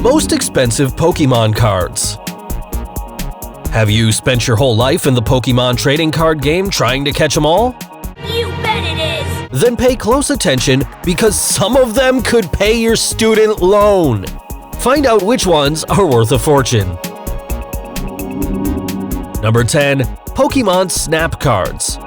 Most expensive Pokémon cards. Have you spent your whole life in the Pokémon Trading Card Game trying to catch them all? You bet it is! Then pay close attention because some of them could pay your student loan. Find out which ones are worth a fortune. Number 10. Pokémon Snap cards.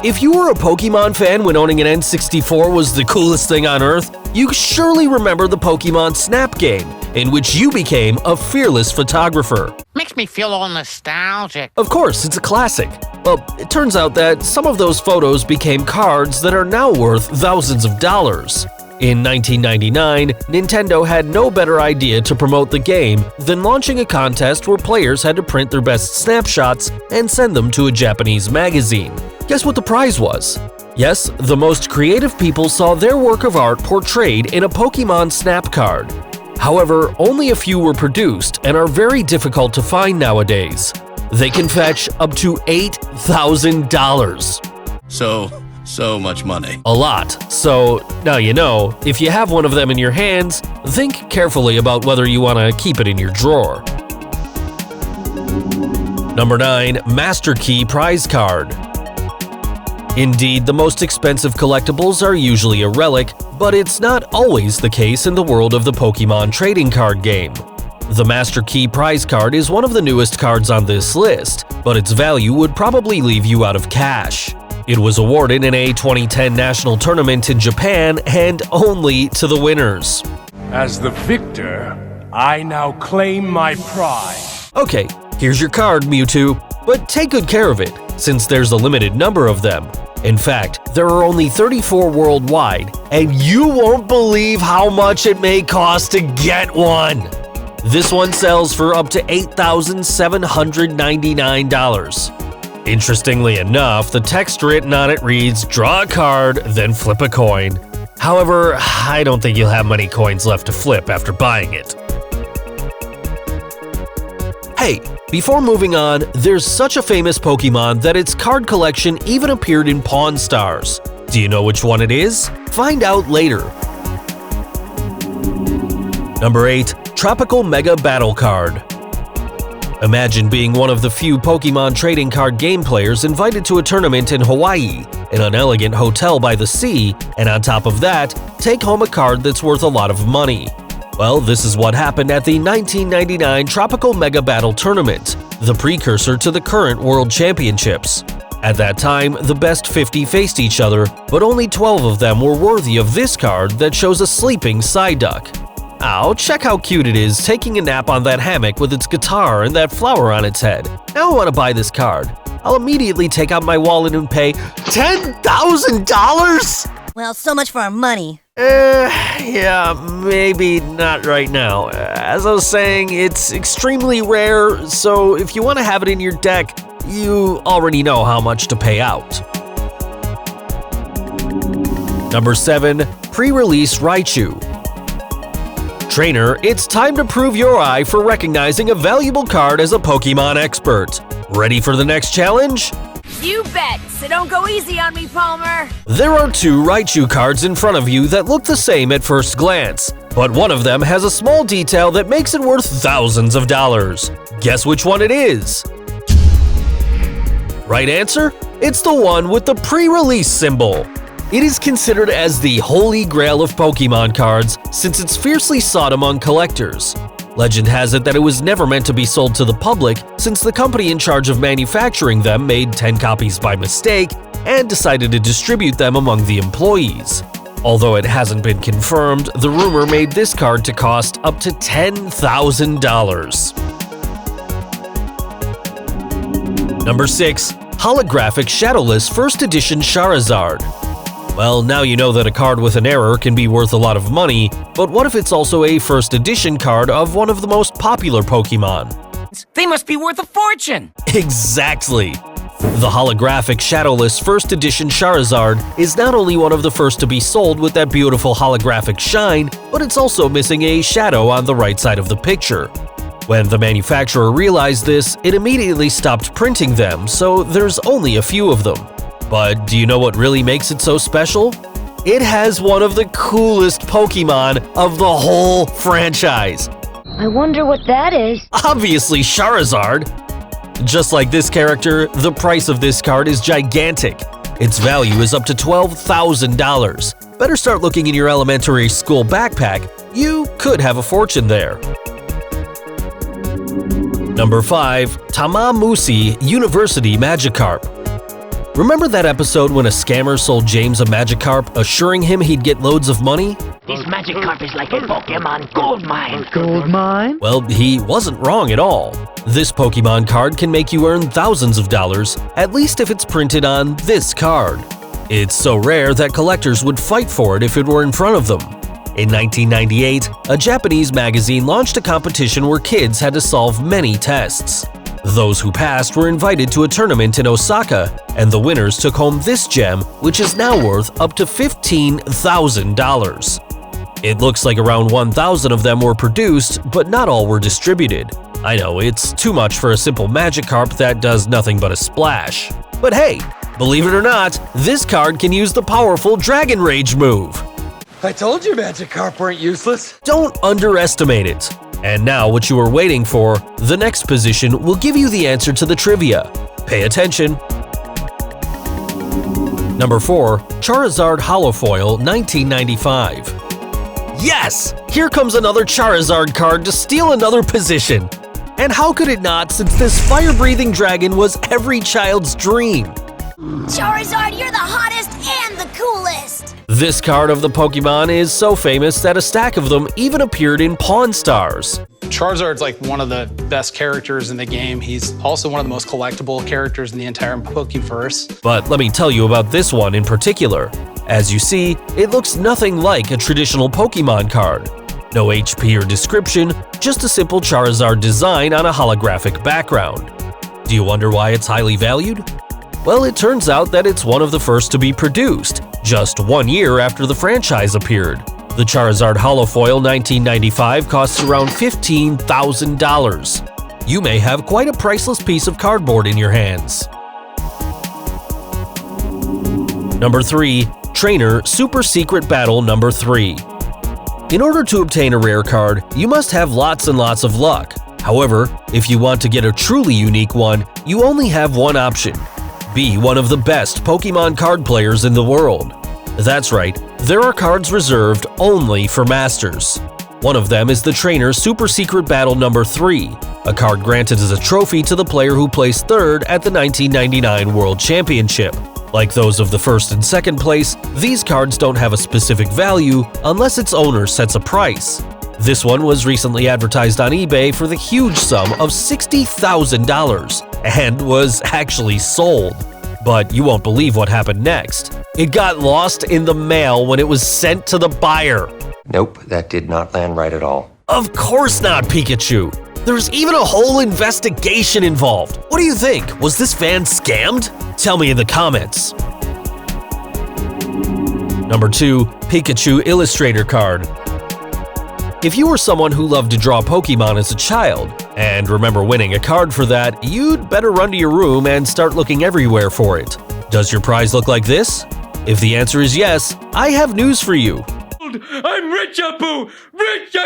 If you were a Pokémon fan when owning an N64 was the coolest thing on earth, you surely remember the Pokémon Snap game, in which you became a fearless photographer. Makes me feel all nostalgic. Of course, it's a classic. Well, it turns out that some of those photos became cards that are now worth thousands of dollars. In 1999, Nintendo had no better idea to promote the game than launching a contest where players had to print their best snapshots and send them to a Japanese magazine. Guess what the prize was? Yes, the most creative people saw their work of art portrayed in a Pokémon Snap card. However, only a few were produced and are very difficult to find nowadays. They can fetch up to $8,000. So much money. A lot. So now you know, if you have one of them in your hands, think carefully about whether you want to keep it in your drawer. Number 9. Master Key Prize Card. Indeed, the most expensive collectibles are usually a relic, but it's not always the case in the world of the Pokémon Trading Card Game. The Master Key Prize Card is one of the newest cards on this list, but its value would probably leave you out of cash. It was awarded in a 2010 national tournament in Japan and only to the winners. As the victor, I now claim my prize. Okay, here's your card, Mewtwo, but take good care of it, since there's a limited number of them. In fact, there are only 34 worldwide, and you won't believe how much it may cost to get one. This one sells for up to $8,799. Interestingly enough, the text written on it reads, "Draw a card, then flip a coin." However, I don't think you'll have many coins left to flip after buying it. Hey, before moving on, there's such a famous Pokémon that its card collection even appeared in Pawn Stars. Do you know which one it is? Find out later. Number 8. Tropical Mega Battle Card. Imagine being one of the few Pokémon Trading Card Game players invited to a tournament in Hawaii, in an elegant hotel by the sea, and on top of that, take home a card that's worth a lot of money. Well, this is what happened at the 1999 Tropical Mega Battle Tournament, the precursor to the current World Championships. At that time, the best 50 faced each other, but only 12 of them were worthy of this card that shows a sleeping Psyduck. Ow, check how cute it is taking a nap on that hammock with its guitar and that flower on its head. Now I want to buy this card. I'll immediately take out my wallet and pay $10,000? Well, so much for our money. Yeah, maybe not right now. As I was saying, it's extremely rare, so if you want to have it in your deck, you already know how much to pay out. Number 7. Pre-release Raichu. Trainer, it's time to prove your eye for recognizing a valuable card as a Pokémon expert. Ready for the next challenge? You bet, so don't go easy on me, Palmer. There are 2 Raichu cards in front of you that look the same at first glance, but one of them has a small detail that makes it worth thousands of dollars. Guess which one it is? Right answer? It's the one with the pre-release symbol. It is considered as the holy grail of Pokémon cards since it's fiercely sought among collectors. Legend has it that it was never meant to be sold to the public since the company in charge of manufacturing them made 10 copies by mistake and decided to distribute them among the employees. Although it hasn't been confirmed, the rumor made this card to cost up to $10,000. Number 6. Holographic Shadowless First Edition Charizard. Well, now you know that a card with an error can be worth a lot of money, but what if it's also a first edition card of one of the most popular Pokémon? They must be worth a fortune! Exactly! The holographic Shadowless First Edition Charizard is not only one of the first to be sold with that beautiful holographic shine, but it's also missing a shadow on the right side of the picture. When the manufacturer realized this, it immediately stopped printing them, so there's only a few of them. But do you know what really makes it so special? it has one of the coolest Pokémon of the whole franchise. I wonder what that is. Obviously Charizard. Just like this character, the price of this card is gigantic. Its value is up to $12,000. Better start looking in your elementary school backpack. You could have a fortune there. Number 5. TAMAMUSHI University Magikarp. Remember that episode when a scammer sold James a Magikarp, assuring him he'd get loads of money? This Magikarp is like a Pokemon goldmine. Goldmine? Well, he wasn't wrong at all. This Pokemon card can make you earn thousands of dollars, at least if it's printed on this card. It's so rare that collectors would fight for it if it were in front of them. In 1998, a Japanese magazine launched a competition where kids had to solve many tests. Those who passed were invited to a tournament in Osaka, and the winners took home this gem, which is now worth up to $15,000. It looks like around 1,000 of them were produced, but not all were distributed. I know, it's too much for a simple Magikarp that does nothing but a splash. But hey, believe it or not, this card can use the powerful Dragon Rage move. I told you Magikarp weren't useless. Don't underestimate it. And now what you are waiting for, the next position will give you the answer to the trivia. Pay attention. Number 4. Charizard Holofoil 1995. Yes! Here comes another Charizard card to steal another position. And how could it not, since this fire-breathing dragon was every child's dream? Charizard, you're the hottest and the coolest! This card of the Pokemon is so famous that a stack of them even appeared in Pawn Stars. Charizard's like one of the best characters in the game. He's also one of the most collectible characters in the entire Pokeverse. But let me tell you about this one in particular. As you see, it looks nothing like a traditional Pokemon card. No HP or description, just a simple Charizard design on a holographic background. Do you wonder why it's highly valued? Well, it turns out that it's one of the first to be produced, just 1 year after the franchise appeared. The Charizard Holofoil 1995 costs around $15,000. You may have quite a priceless piece of cardboard in your hands. Number 3. Trainer Super Secret Battle Number 3. In order to obtain a rare card, you must have lots and lots of luck. However, if you want to get a truly unique one, you only have one option. Be one of the best Pokemon card players in the world. That's right, there are cards reserved only for Masters. One of them is the Trainer Super Secret Battle Number 3, a card granted as a trophy to the player who placed third at the 1999 World Championship. Like those of the first and second place, these cards don't have a specific value unless its owner sets a price. This one was recently advertised on eBay for the huge sum of $60,000 and was actually sold. But you won't believe what happened next. It got lost in the mail when it was sent to the buyer. Nope, that did not land right at all. Of course not, Pikachu. There's even a whole investigation involved. What do you think? Was this fan scammed? Tell me in the comments. Number 2. Pikachu Illustrator Card. If you were someone who loved to draw Pokemon as a child, and remember winning a card for that, you'd better run to your room and start looking everywhere for it. Does your prize look like this? If the answer is yes, I have news for you. I'm rich, Apu! Rich!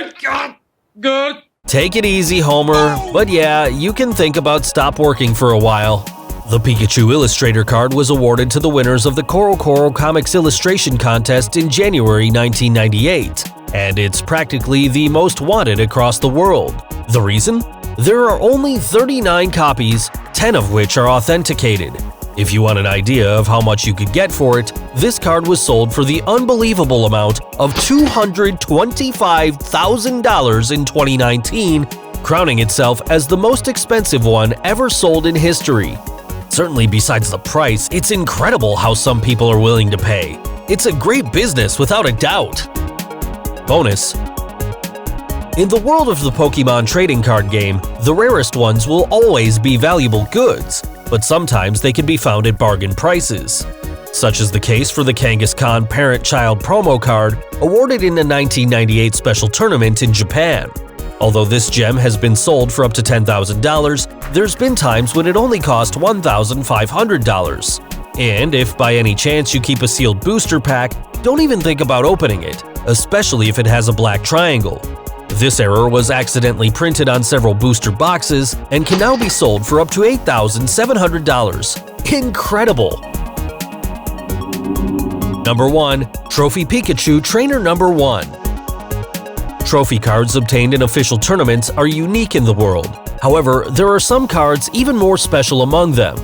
Good! Take it easy, Homer, but yeah, you can think about stop working for a while. The Pikachu Illustrator card was awarded to the winners of the CoroCoro Comics Illustration Contest in January 1998, and it's practically the most wanted across the world. The reason? There are only 39 copies, 10 of which are authenticated. If you want an idea of how much you could get for it, this card was sold for the unbelievable amount of $225,000 in 2019, crowning itself as the most expensive one ever sold in history. Certainly besides the price, it's incredible how some people are willing to pay. It's a great business without a doubt. Bonus. In the world of the Pokemon Trading Card Game, the rarest ones will always be valuable goods, but sometimes they can be found at bargain prices. Such is the case for the Kangaskhan Parent-Child promo card, awarded in a 1998 special tournament in Japan. Although this gem has been sold for up to $10,000, there's been times when it only cost $1,500. And if by any chance you keep a sealed booster pack, don't even think about opening it, especially if it has a black triangle. This error was accidentally printed on several booster boxes and can now be sold for up to $8,700. Incredible! Number 1. Trophy Pikachu Trainer Number 1. Trophy cards obtained in official tournaments are unique in the world. However, there are some cards even more special among them,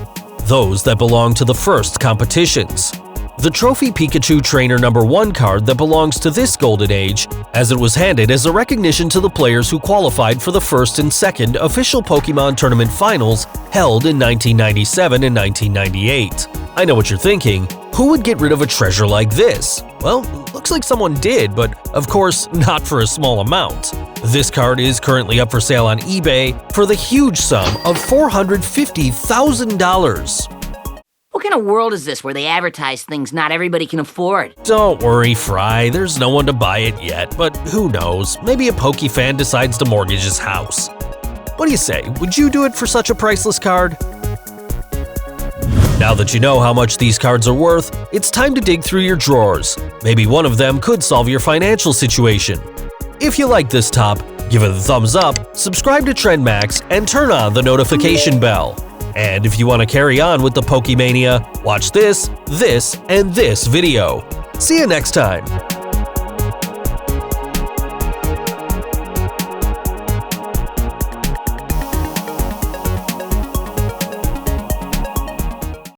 those that belong to the first competitions. The Trophy Pikachu Trainer Number 1 card that belongs to this golden age, as it was handed as a recognition to the players who qualified for the first and second official Pokémon tournament finals held in 1997 and 1998. I know what you're thinking, who would get rid of a treasure like this? Well, looks like someone did, but of course not for a small amount. This card is currently up for sale on eBay for the huge sum of $450,000. What kind of world is this where they advertise things not everybody can afford? Don't worry, Fry, there's no one to buy it yet, but who knows, maybe a Poke fan decides to mortgage his house. What do you say, would you do it for such a priceless card? Now that you know how much these cards are worth, it's time to dig through your drawers. Maybe one of them could solve your financial situation. If you like this top, give it a thumbs up, subscribe to TrendMax, and turn on the notification bell. And if you want to carry on with the Pokemania, watch this, and this video. See you next time!